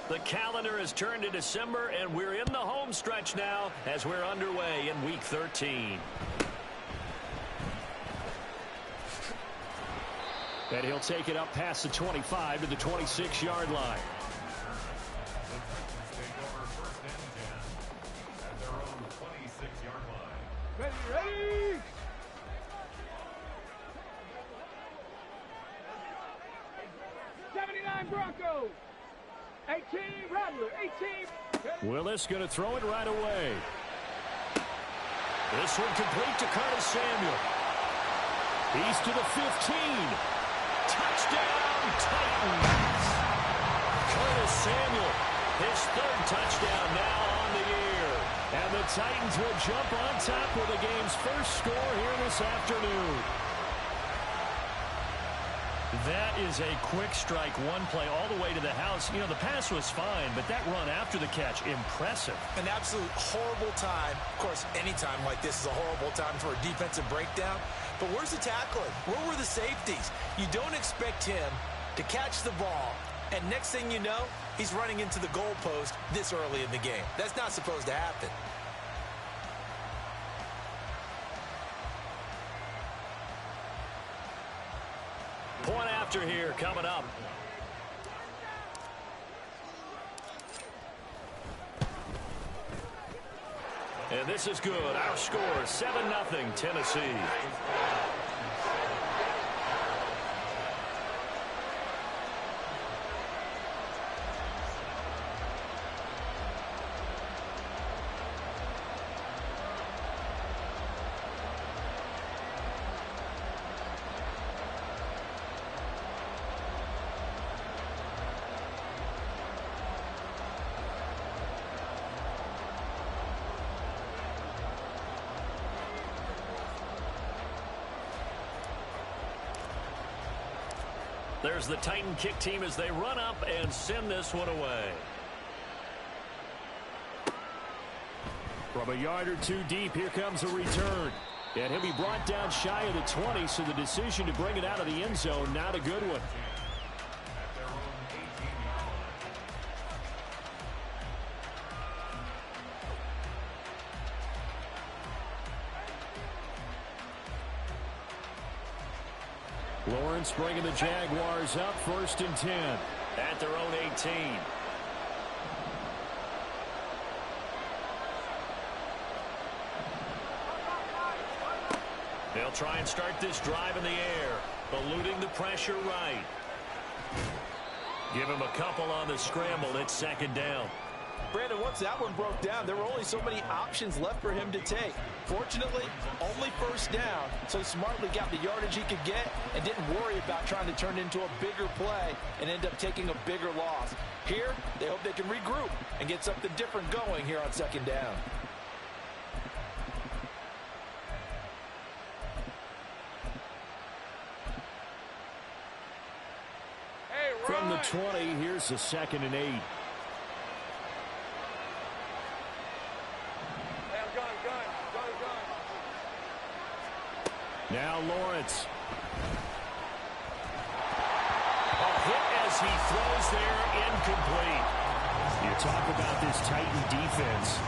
The calendar has turned to December, and we're in the home stretch now as we're underway in Week 13. And he'll take it up past the 25 to the 26-yard line. Ready! 79 Broncos. 18 Rattler. 18. Willis going to throw it right away. This one complete to Curtis Samuel. He's to the 15. Touchdown, Titans. Curtis Samuel, his third touchdown now on the year. And the Titans will jump on top with the game's first score here this afternoon. That is a quick strike, one play all the way to the house. You know, the pass was fine, but that run after the catch, impressive. An absolute horrible time. Of course, any time like this is a horrible time for a defensive breakdown. But where's the tackling? Where were the safeties? You don't expect him to catch the ball, and next thing you know, he's running into the goalpost this early in the game. That's not supposed to happen. Point after here coming up. And this is good. Our score, 7-0 Tennessee. There's the Titan kick team as they run up and send this one away. From a yard or two deep, here comes a return. And he'll be brought down shy of the 20, so the decision to bring it out of the end zone, not a good one. Lawrence bringing the Jaguars up 1st and 10 at their own 18. They'll try and start this drive in the air, eluding the pressure right. Give him a couple on the scramble. It's 2nd down. Brandon, once that one broke down, there were only so many options left for him to take. Fortunately, only 1st down, so he smartly got the yardage he could get and didn't worry about trying to turn it into a bigger play and end up taking a bigger loss. Here, they hope they can regroup and get something different going here on 2nd down. From the 20, here's the 2nd and 8. Now Lawrence. A hit as he throws there, incomplete. You talk about this Titan defense.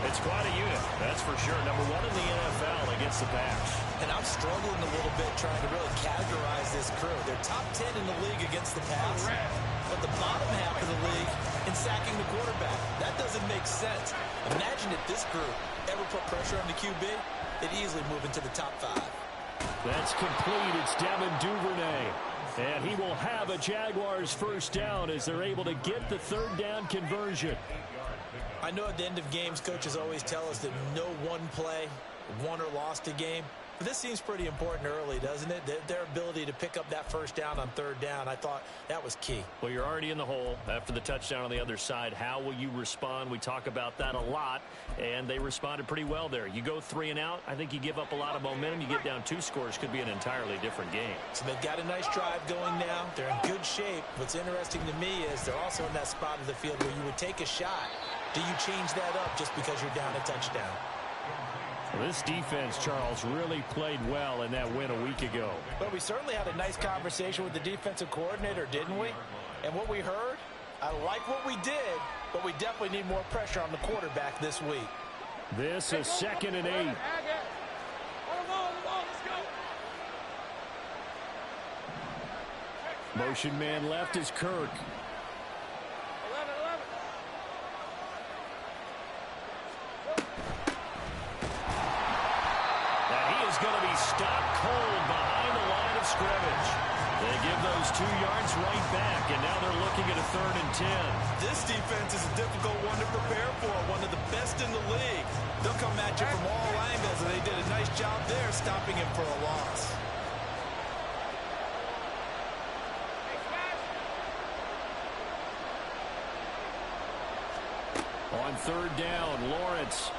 It's quite a unit, that's for sure. #1 in the NFL against the pass. And I'm struggling a little bit trying to really categorize this crew. They're top 10 in the league against the pass, but the bottom half of the league in sacking the quarterback. That doesn't make sense. Imagine if this group ever put pressure on the QB, they'd easily move into the top 5. That's complete. It's Devin Duvernay. And he will have a Jaguars 1st down as they're able to get the 3rd down conversion. I know at the end of games, coaches always tell us that no one play won or lost a game. But this seems pretty important early, doesn't it? Their ability to pick up that 1st down on 3rd down, I thought that was key. Well, you're already in the hole after the touchdown on the other side. How will you respond? We talk about that a lot, and they responded pretty well there. You go 3 and out, I think you give up a lot of momentum. You get down 2 scores, could be an entirely different game. So they've got a nice drive going now. They're in good shape. What's interesting to me is they're also in that spot of the field where you would take a shot. Do you change that up just because you're down a touchdown? Well, this defense, Charles, really played well in that win a week ago. But we certainly had a nice conversation with the defensive coordinator, didn't we? And what we heard I like what we did, but we definitely need more pressure on the quarterback this week. This is 2nd and 8. Motion man left is Kirk. 11. Now he is going to be stopped cold behind the line of scrimmage. They give those 2 yards right back, and now they're looking at a 3rd and 10. This defense is a difficult one to prepare for, one of the best in the league. They'll come at you from all angles, and they did a nice job there stopping him for a loss. On 3rd down, Lawrence.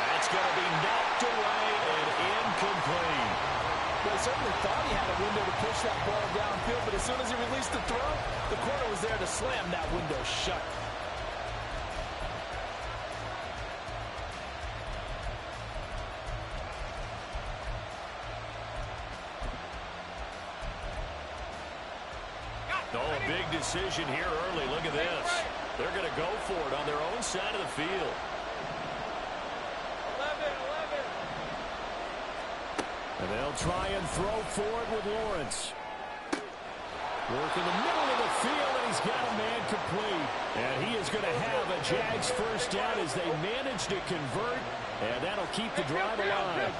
That's going to be knocked away and incomplete. Well, he certainly thought he had a window to push that ball downfield, but as soon as he released the throw, the corner was there to slam that window shut. Oh, a big decision here early. Look at this. They're going to go for it on their own side of the field. 11. And they'll try and throw forward with Lawrence. Work in the middle of the field, and he's got a man complete. And he is going to have a Jags first down as they manage to convert, and that'll keep the drive alive.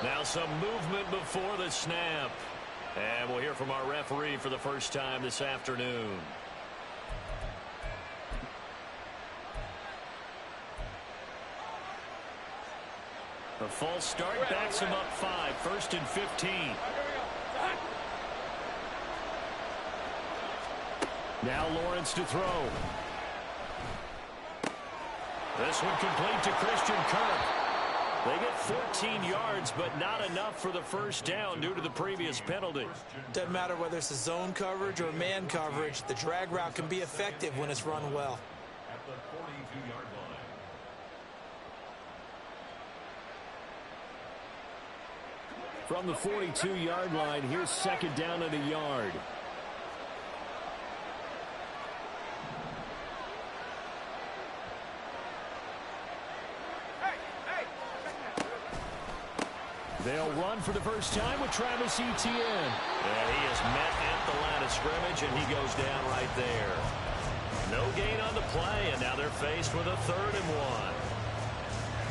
Now some movement before the snap. And we'll hear from our referee for the first time this afternoon. A false start backs him up 5. 1st and 15. Now Lawrence to throw. This one complete to Christian Kirk. They get 14 yards, but not enough for the first down due to the previous penalty. Doesn't matter whether it's a zone coverage or man coverage, the drag route can be effective when it's run well. At the 42-yard line. From the 42-yard line, here's 2nd down and a yard. They'll run for the first time with Travis Etienne. And he is met at the line of scrimmage, and he goes down right there. No gain on the play, and now they're faced with a 3rd and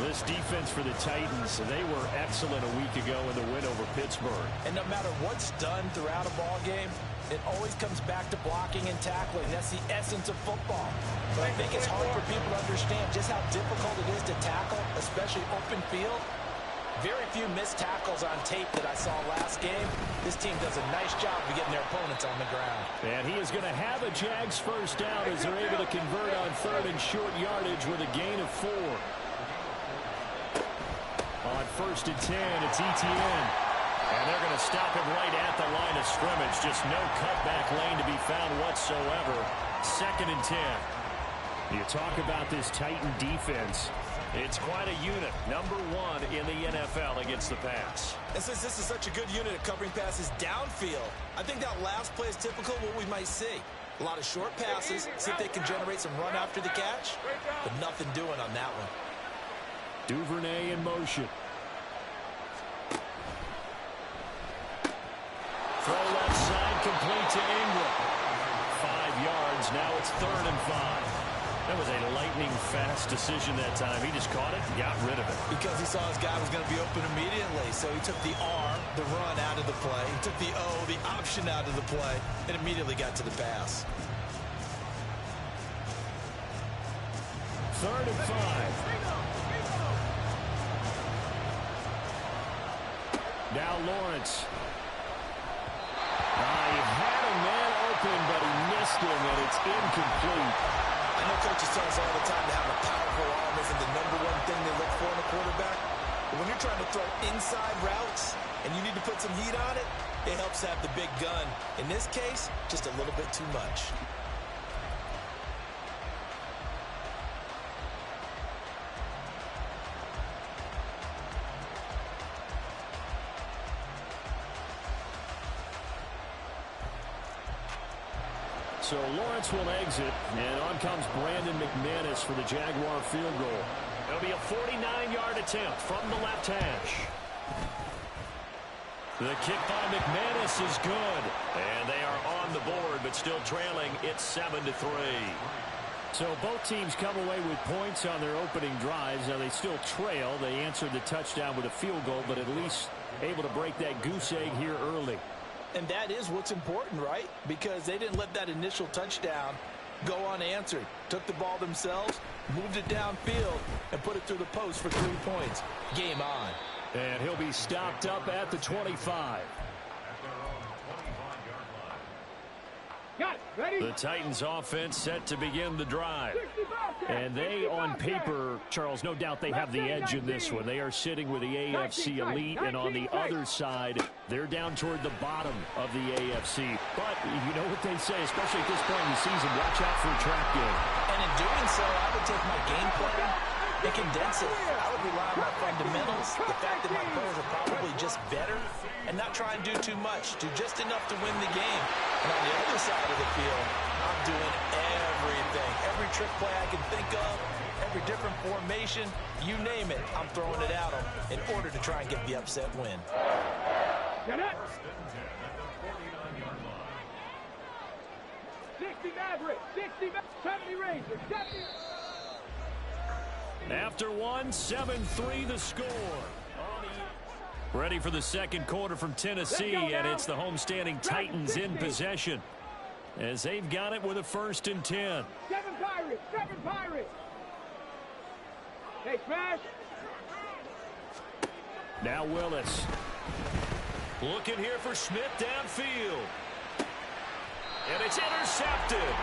1. This defense for the Titans, they were excellent a week ago in the win over Pittsburgh. And no matter what's done throughout a ball game, it always comes back to blocking and tackling. That's the essence of football. But I think it's hard for people to understand just how difficult it is to tackle, especially open field. Very few missed tackles on tape that I saw last game. This team does a nice job of getting their opponents on the ground. And he is going to have a Jags first down as they're able to convert on 3rd and short yardage with a gain of 4. On 1st and 10, it's Etienne. And they're going to stop him right at the line of scrimmage. Just no cutback lane to be found whatsoever. 2nd and 10. You talk about this Titan defense. It's quite a unit. Number 1 in the NFL against the pass. And since this is such a good unit at covering passes downfield, I think that last play is typical of what we might see. A lot of short passes, see if they can generate some run after the catch, but nothing doing on that one. Duvernay in motion. Throw left side, complete to Ingram. 5 yards, now it's 3rd and 5. That was a lightning-fast decision that time. He just caught it and got rid of it. Because he saw his guy was going to be open immediately, so he took the R, the run, out of the play. He took the O, the option, out of the play, and immediately got to the pass. 3rd and 5. Now Lawrence. He had a man open, but he missed him, and it's incomplete. I know coaches tell us all the time to have a powerful arm isn't the #1 thing they look for in a quarterback. But when you're trying to throw inside routes and you need to put some heat on it, it helps have the big gun. In this case, just a little bit too much. So Lawrence will exit, and on comes Brandon McManus for the Jaguar field goal. It'll be a 49-yard attempt from the left hash. The kick by McManus is good, and they are on the board, but still trailing. It's 7-3. So both teams come away with points on their opening drives. Now they still trail. They answered the touchdown with a field goal, but at least able to break that goose egg here early. And that is what's important, right? Because they didn't let that initial touchdown go unanswered. Took the ball themselves, moved it downfield, and put it through the post for 3 points. Game on. And he'll be stopped up at the 25. Got it. Ready? The Titans offense set to begin the drive. And they, on paper, Charles, no doubt they have the edge in this one. They are sitting with the AFC elite, and on the other side, they're down toward the bottom of the AFC. But you know what they say, especially at this point in the season, watch out for a trap game. And in doing so, I would take my game plan and condense it. I would rely on my fundamentals, the fact that my players are probably just better, and not try and do too much, do just enough to win the game. And on the other side of the field, I'm doing everything. Every trick play I can think of, every different formation, you name it, I'm throwing it at them in order to try and get the upset win. Get it. 60 Maverick, 60 70 Rangers, 70. After 7-3 the score. Ready for the second quarter from Tennessee, and it's the homestanding Titans in possession as they've got it with a 1st and 10. 7 Pirates, 7 Pirates. Hey, Smash. Now Willis. Looking here for Smith downfield. And it's intercepted.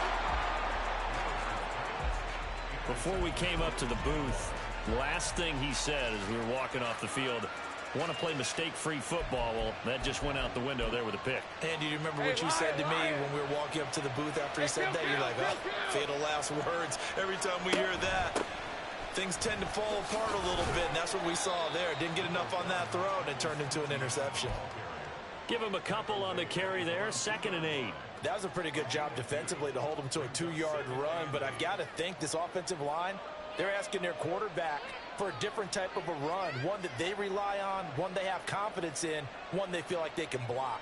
Before we came up to the booth, last thing he said as we were walking off the field, want to play mistake-free football. Well, that just went out the window there with a pick. And do you remember what you said to me when we were walking up to the booth after he said that? You're like, oh, fatal last words. Every time we hear that, things tend to fall apart a little bit, and that's what we saw there. Didn't get enough on that throw, and it turned into an interception. Give him a couple on the carry there, 2nd and 8. That was a pretty good job defensively to hold him to a 2-yard run, but I've got to think this offensive line, they're asking their quarterback for a different type of a run, one that they rely on, one they have confidence in, one they feel like they can block.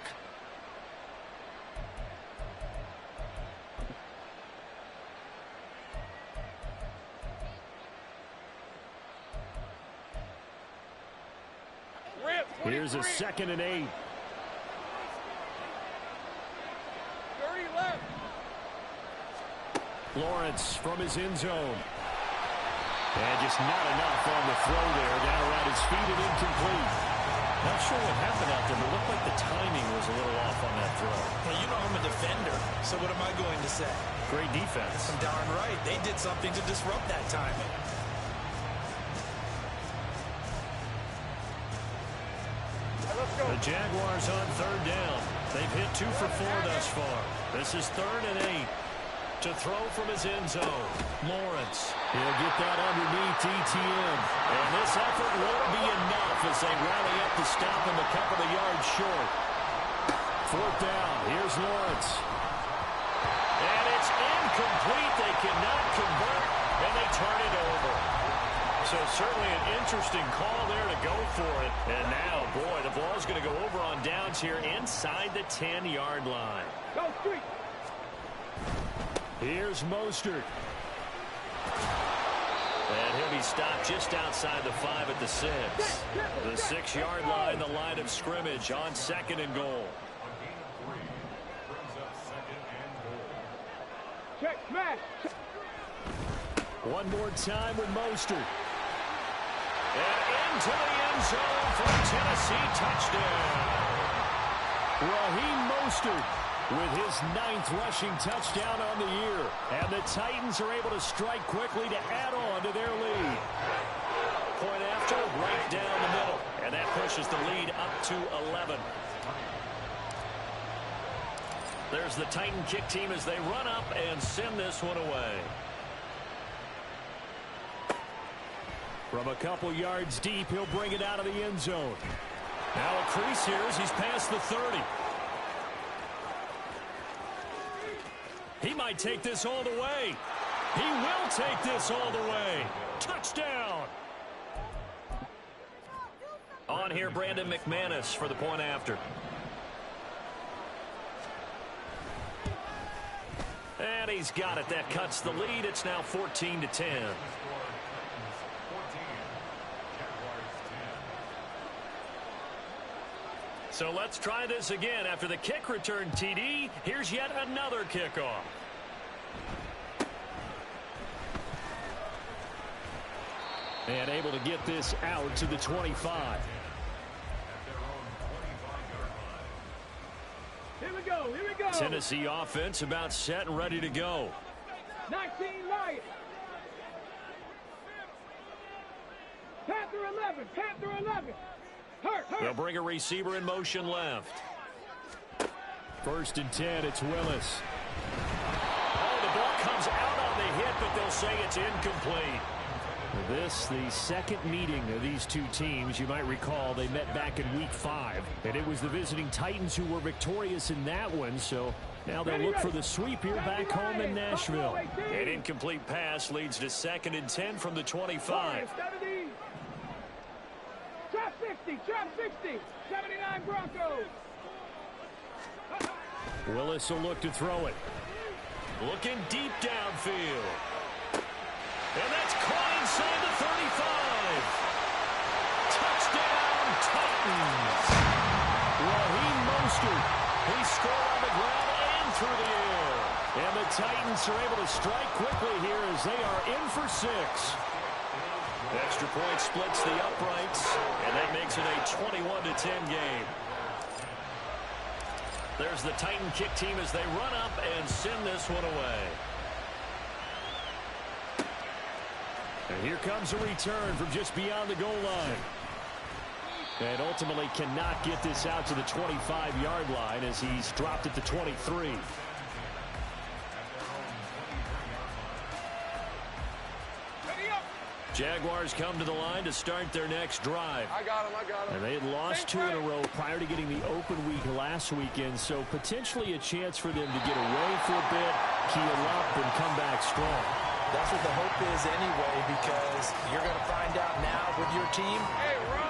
Here's a 2nd and 8. 30 left. Lawrence from his end zone. And just not enough on the throw there. Down around his feet and incomplete. Not sure what happened out there, but it looked like the timing was a little off on that throw. Well, you know I'm a defender, so what am I going to say? Great defense. Darn right. They did something to disrupt that timing. The Jaguars on 3rd down. They've hit 2 for 4 thus far. This is 3rd and 8. To throw from his end zone. Lawrence. He'll get that underneath ETN. And this effort won't be enough as they rally up to stop him a couple of yards short. 4th down. Here's Lawrence. And it's incomplete. They cannot convert, and they turn it over. So certainly an interesting call there to go for it. And now, boy, the ball's going to go over on downs here inside the 10-yard line. Go street. Here's Mostert. And he'll be stopped just outside the 5 at the 6. The 6-yard line, the line of scrimmage on 2nd and goal. Check, smash. One more time with Mostert. And into the end zone for a Tennessee touchdown. Raheem Mostert with his 9th rushing touchdown on the year. And the Titans are able to strike quickly to add on to their lead. Point after, right down the middle. And that pushes the lead up to 11. There's the Titan kick team as they run up and send this one away. From a couple yards deep, he'll bring it out of the end zone. Now a crease here as he's past the 30. He might take this all the way. He will take this all the way. Touchdown. On here, Brandon McManus for the point after. And he's got it. That cuts the lead. It's now 14-10. So let's try this again. After the kick return TD, here's yet another kickoff. And able to get this out to the 25. Here we go, here we go. Tennessee offense about set and ready to go. 19 Lions. Panther 11, Panther 11. Hurt. They'll bring a receiver in motion left. 1st and 10, it's Willis. Oh, the ball comes out on the hit, but they'll say it's incomplete. This, the second meeting of these two teams. You might recall they met back in week 5, and it was the visiting Titans who were victorious in that one, so now they'll look for the sweep here back home in Nashville. An incomplete pass leads to 2nd and 10 from the 25. Trap 60, 79 Broncos. Willis will look to throw it. Looking deep downfield. And that's caught inside the 35. Touchdown, Titans. Raheem Mostert. He scored on the ground and through the air. And the Titans are able to strike quickly here as they are in for 6. Extra point splits the uprights, and that makes it a 21-10 game. There's the Titan kick team as they run up and send this one away. And here comes a return from just beyond the goal line. And ultimately cannot get this out to the 25-yard line as he's dropped it to 23. Jaguars come to the line to start their next drive. I got him. And they had lost 2 in a row prior to getting the open week last weekend, so potentially a chance for them to get away for a bit, keel up, and come back strong. That's what the hope is anyway, because you're going to find out now with your team,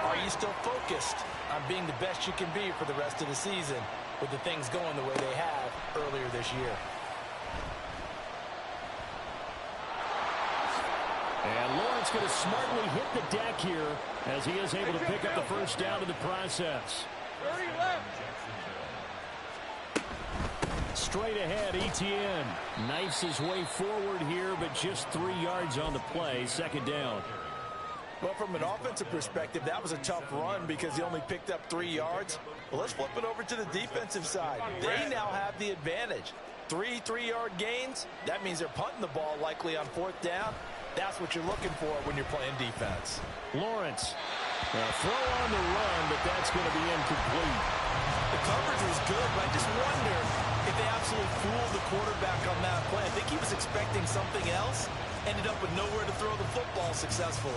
are you still focused on being the best you can be for the rest of the season with the things going the way they have earlier this year. And Lawrence going to smartly hit the deck here as he is able to pick up the first down in the process. 30 left. Straight ahead, Etienne knifes his way forward here, but just 3 yards on the play, 2nd down. Well, from an offensive perspective, that was a tough run because he only picked up 3 yards. Well, let's flip it over to the defensive side. They now have the advantage. 3 3-yard gains, that means they're punting the ball likely on 4th down. That's what you're looking for when you're playing defense. Lawrence, throw on the run, but that's going to be incomplete. The coverage was good, but I just wonder if they absolutely fooled the quarterback on that play. I think he was expecting something else, ended up with nowhere to throw the football successfully.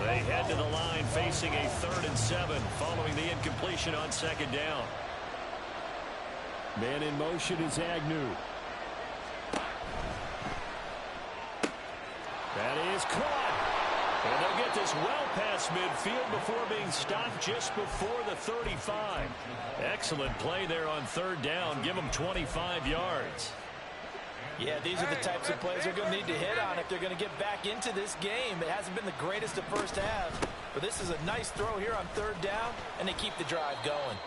They head to the line facing a 3rd and 7 following the incompletion on 2nd down. Man in motion is Agnew. That is caught. And they'll get this well past midfield before being stopped just before the 35. Excellent play there on 3rd down. Give them 25 yards. Yeah, these are the types of plays they're going to need to hit on if they're going to get back into this game. It hasn't been the greatest of first halves, but this is a nice throw here on 3rd down, and they keep the drive going.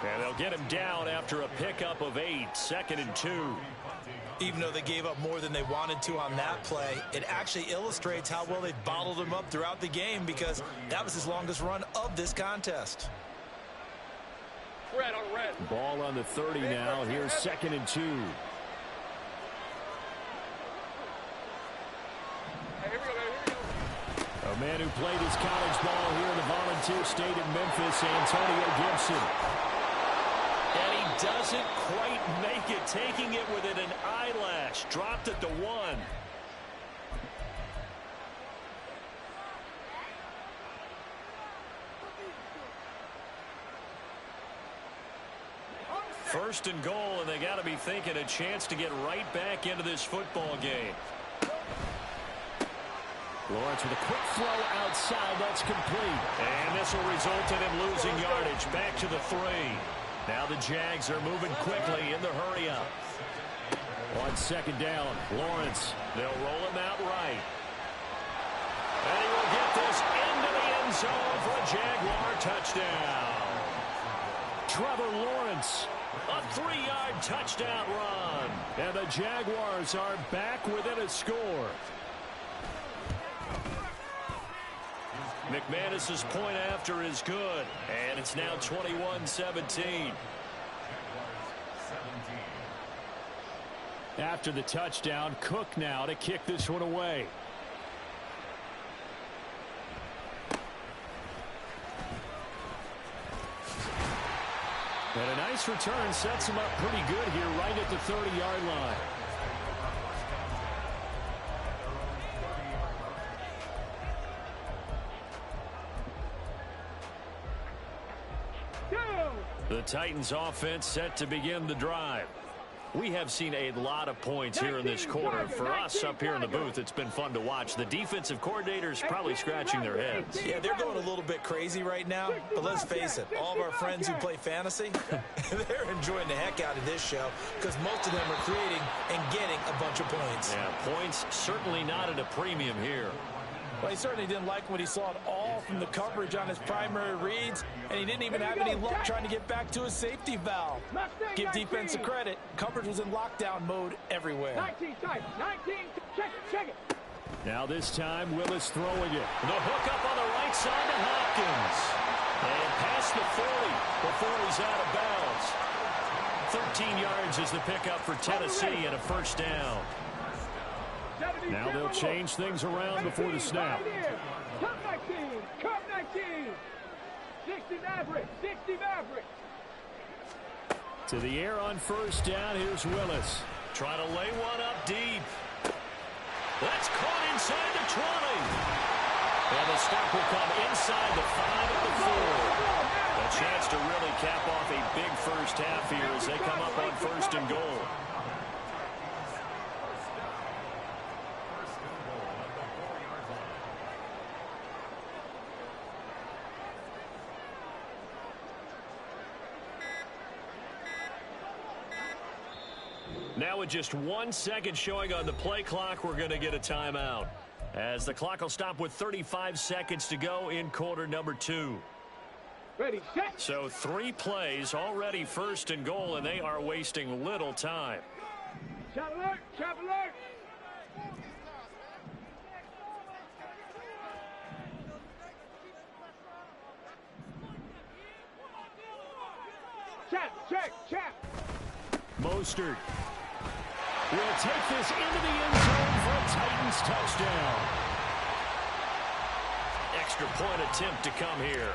And they'll get him down after a pickup of 8, 2nd and 2. Even though they gave up more than they wanted to on that play, it actually illustrates how well they bottled him up throughout the game because that was his longest run of this contest. Red on red. Ball on the 30 now. Here's 2nd and 2. A man who played his college ball here in the Volunteer State of Memphis, Antonio Gibson. And he doesn't quite make it, taking it within an eyelash. Dropped it to 1. First and goal, and they got to be thinking a chance to get right back into this football game. Lawrence with a quick throw outside. That's complete. And this will result in him losing yardage. Back to the 3. Now the Jags are moving quickly in the hurry-up. On second down, Lawrence. They'll roll him out right. And he will get this into the end zone for a Jaguar touchdown. Trevor Lawrence. A 3-yard touchdown run. And the Jaguars are back within a score. McManus's point after is good. And it's now 21-17. After the touchdown, Cook now to kick this one away. And a nice return sets him up pretty good here right at the 30-yard line. The Titans offense set to begin the drive. We have seen a lot of points here in this quarter. For us up here in the booth, it's been fun to watch. The defensive coordinators probably scratching their heads. Yeah, they're going a little bit crazy right now, but let's face it, all of our friends who play fantasy, they're enjoying the heck out of this show because most of them are creating and getting a bunch of points. Yeah, points certainly not at a premium here. Well, he certainly didn't like what he saw at all from the coverage on his primary reads, and he didn't even have any luck trying to get back to his safety valve. Give defense a credit. Coverage was in lockdown mode everywhere. 19 tight, 19, check it. Now this time, Willis throwing it. The hook up on the right side to Hopkins. And past the 40 before he's out of bounds. 13 yards is the pickup for Tennessee and a first down. Now they'll change things around before the snap. Come 19. 60 Maverick. To the air on first down, here's Willis. Trying to lay one up deep. That's caught inside the 20. And the stop will come inside the 5 at the 4. A chance to really cap off a big first half here as they come up on first and goal. Now with just 1 second showing on the play clock, we're going to get a timeout. As the clock will stop with 35 seconds to go in quarter number 2. Ready, set. So 3 plays already first and goal, and they are wasting little time. Chop alert. Chap. Mostert will take this into the end zone for a Titans touchdown. Extra point attempt to come here.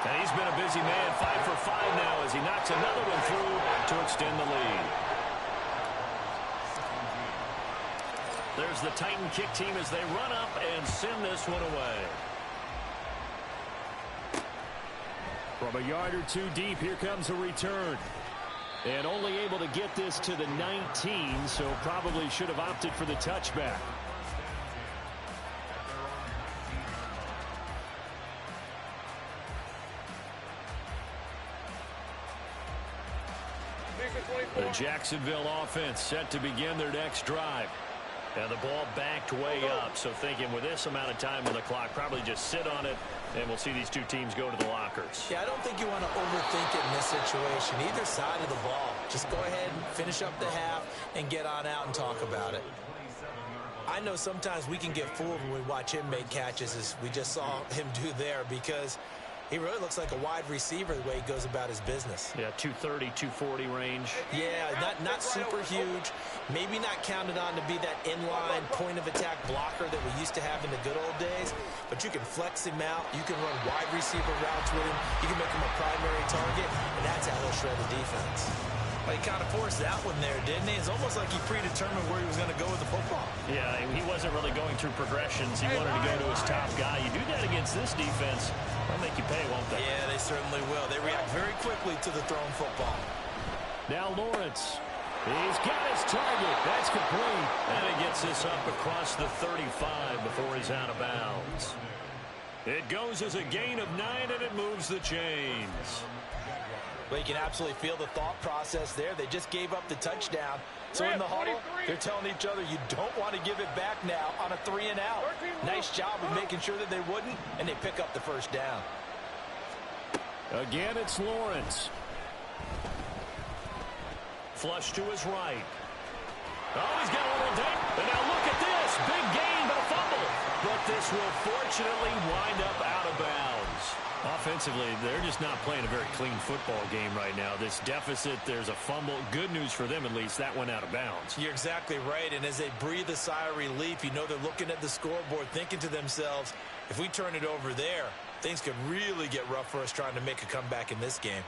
And he's been a busy man, 5 for 5 now as he knocks another one through to extend the lead. There's the Titan kick team as they run up and send this one away. From a yard or 2 deep, here comes a return. And only able to get this to the 19, so probably should have opted for the touchback. The Jacksonville offense set to begin their next drive. And the ball backed way up, so thinking with this amount of time on the clock, probably just sit on it, and we'll see these two teams go to the lockers. Yeah, I don't think you want to overthink it in this situation, either side of the ball. Just go ahead and finish up the half and get on out and talk about it. I know sometimes we can get fooled when we watch him make catches, as we just saw him do there, because he really looks like a wide receiver the way he goes about his business. Yeah, 230, 240 range. Yeah, not super huge. Maybe not counted on to be that inline point-of-attack blocker that we used to have in the good old days. But you can flex him out. You can run wide receiver routes with him. You can make him a primary target, and that's how he'll shred the defense. Well, he kind of forced that one there, didn't he? It's almost like he predetermined where he was going to go with the football. Yeah, he wasn't really going through progressions. He wanted to go to his top guy. You do that against this defense, they'll make you pay, won't they? Yeah, they certainly will. They react very quickly to the thrown football. Now Lawrence. He's got his target. That's complete. And he gets this up across the 35 before he's out of bounds. It goes as a gain of 9, and it moves the chains. Well, you can absolutely feel the thought process there. They just gave up the touchdown. So in the huddle, they're telling each other, you don't want to give it back now on a 3-and-out. Nice job of making sure that they wouldn't, and they pick up the first down. Again, it's Lawrence. Flush to his right. Oh, he's got a little dink. And now look at this. Big gain, but a fumble. But this will fortunately wind up out of bounds. Offensively, they're just not playing a very clean football game right now. This deficit, there's a fumble. Good news for them, at least. That went out of bounds. You're exactly right. And as they breathe a sigh of relief, you know they're looking at the scoreboard, thinking to themselves, if we turn it over there, things could really get rough for us trying to make a comeback in this game.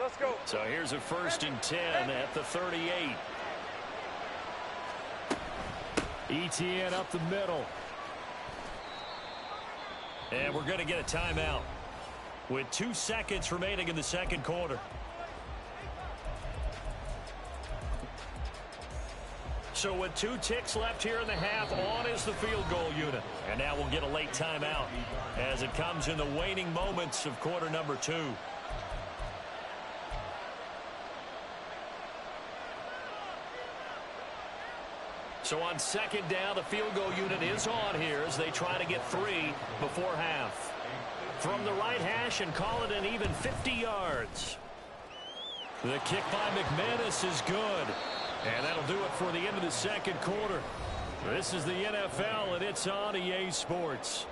Let's go. So here's a 1st and 10 at the 38. ETN up the middle. And we're going to get a timeout with 2 seconds remaining in the second quarter. So with 2 ticks left here in the half, on is the field goal unit. And now we'll get a late timeout as it comes in the waning moments of quarter number 2. So on 2nd down, the field goal unit is on here as they try to get 3 before half. From the right hash and call it an even 50 yards. The kick by McManus is good. And that'll do it for the end of the second quarter. This is the NFL, and it's on EA Sports.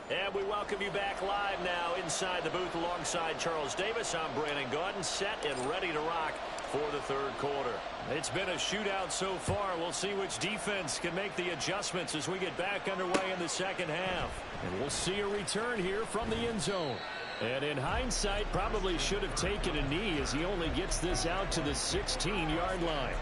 And we welcome you back live now inside the booth alongside Charles Davis. I'm Brandon Gaudin, set and ready to rock for the third quarter. It's been a shootout so far. We'll see which defense can make the adjustments as we get back underway in the second half. And we'll see a return here from the end zone. And in hindsight, probably should have taken a knee as he only gets this out to the 16-yard line.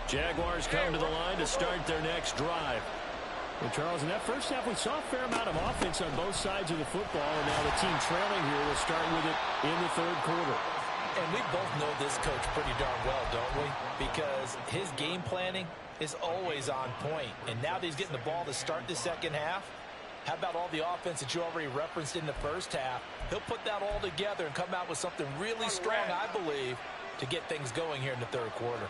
Jaguars come to the line to start their next drive. Well, Charles, in that first half, we saw a fair amount of offense on both sides of the football, and now the team trailing here will start with it in the third quarter. And we both know this coach pretty darn well, don't we? Because his game planning is always on point. And now that he's getting the ball to start the second half, how about all the offense that you already referenced in the first half? He'll put that all together and come out with something really strong, I believe, to get things going here in the third quarter.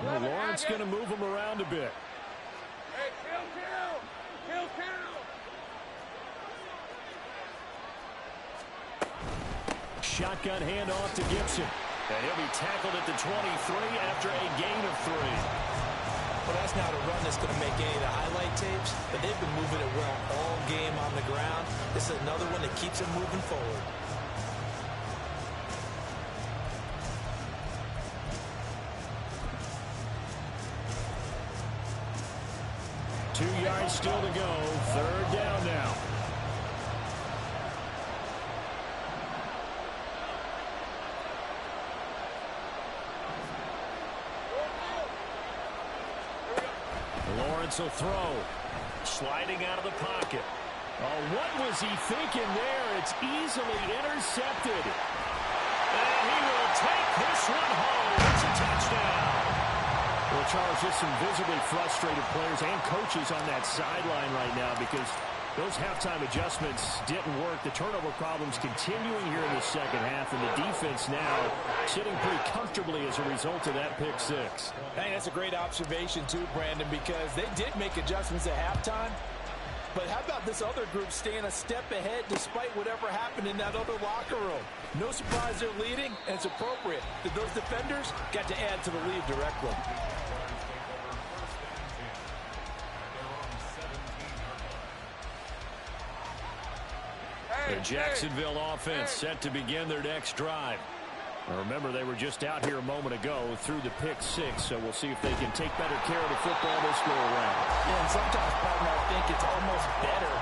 Well, Lawrence going to move him around a bit. Hey, kill. Shotgun handoff to Gibson. And he'll be tackled at the 23 after a gain of 3. Well, that's not a run that's going to make any of the highlight tapes, but they've been moving it well all game on the ground. This is another one that keeps them moving forward. Yards still to go. Third down now. Lawrence will throw. Sliding out of the pocket. Oh, what was he thinking there? It's easily intercepted. And he will take this one home. It's a touchdown. Well, Charles, just some visibly frustrated players and coaches on that sideline right now because those halftime adjustments didn't work. The turnover problems continuing here in the second half, and the defense now sitting pretty comfortably as a result of that pick six. Hey, that's a great observation too, Brandon, because they did make adjustments at halftime. But how about this other group staying a step ahead despite whatever happened in that other locker room? No surprise they're leading, and it's appropriate that those defenders got to add to the lead directly. The Jacksonville offense set to begin their next drive. Now remember, they were just out here a moment ago through the pick six, so we'll see if they can take better care of the football this go around. Yeah, and sometimes, partner, I think it's almost better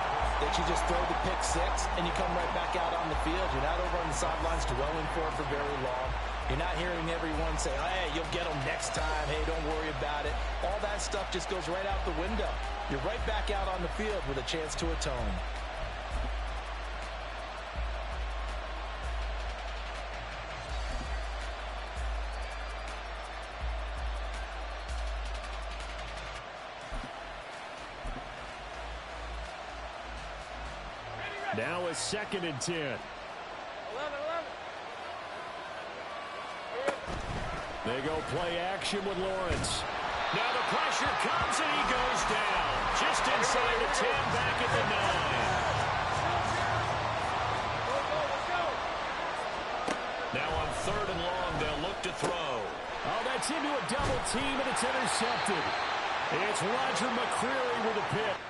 that you just throw the pick six and you come right back out on the field. You're not over on the sidelines dwelling for very long. You're not hearing everyone say, oh, hey, you'll get them next time. Hey, don't worry about it. All that stuff just goes right out the window. You're right back out on the field with a chance to atone. Now a 2nd and 10. 11. They go play action with Lawrence. Now the pressure comes and he goes down. Just inside the 10, back at the 9. Now on 3rd and long, they'll look to throw. Oh, that's into a double team, and it's intercepted. It's Roger McCreary with a pick.